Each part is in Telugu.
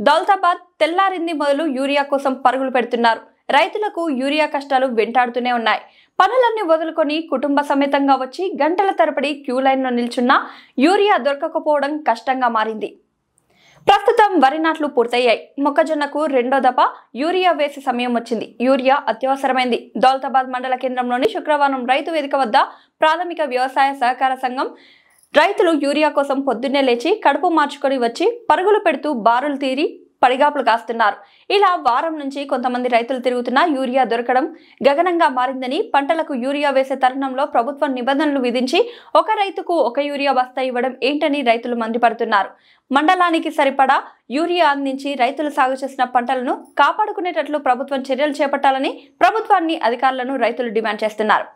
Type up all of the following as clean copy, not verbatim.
దౌలతాబాద్ తెల్లారింది మొదలు యూరియా కోసం పరుగులు పెడుతున్నారు. రైతులకు యూరియా కష్టాలు వెంటాడుతూనే ఉన్నాయి. పనులన్నీ వదులుకొని కుటుంబ సమేతంగా వచ్చి గంటల తరబడి క్యూ లైన్లో నిల్చున్నా యూరియా దొరకకపోవడం కష్టంగా మారింది. ప్రస్తుతం వరి నాట్లు పూర్తయ్యాయి. మొక్కజొన్నకు రెండో దఫా యూరియా వేసే సమయం వచ్చింది. యూరియా అత్యవసరమైంది. దౌలతాబాద్ మండల కేంద్రంలోని శుక్రవారం రైతు వేదిక వద్ద ప్రాథమిక వ్యవసాయ సహకార సంఘం రైతులు యూరియా కోసం పొద్దున్నే లేచి కడుపు మార్చుకొని వచ్చి పరుగులు పెడుతూ బారులు తీరి పడిగాపులు కాస్తున్నారు. ఇలా వారం నుంచి కొంతమంది రైతులు తిరుగుతున్నా యూరియా దొరకడం గగనంగా మారిందని, పంటలకు యూరియా వేసే తరుణంలో ప్రభుత్వం నిబంధనలు విధించి ఒక రైతుకు ఒక యూరియా బస్తా ఇవ్వడం ఏంటని రైతులు మండిపడుతున్నారు. మండలానికి సరిపడా యూరియా అందించి రైతులు సాగు చేసిన పంటలను కాపాడుకునేటట్లు ప్రభుత్వం చర్యలు చేపట్టాలని ప్రభుత్వాన్ని, అధికారులను రైతులు డిమాండ్ చేస్తున్నారు.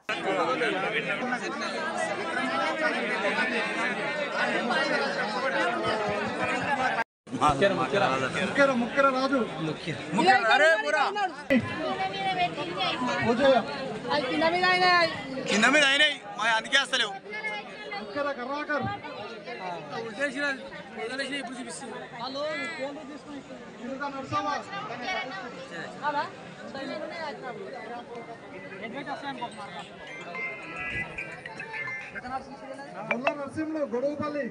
కింద మీద అయినాయి మా అందుకే వస్తలేవు. నరసింహులు గొడవపల్లి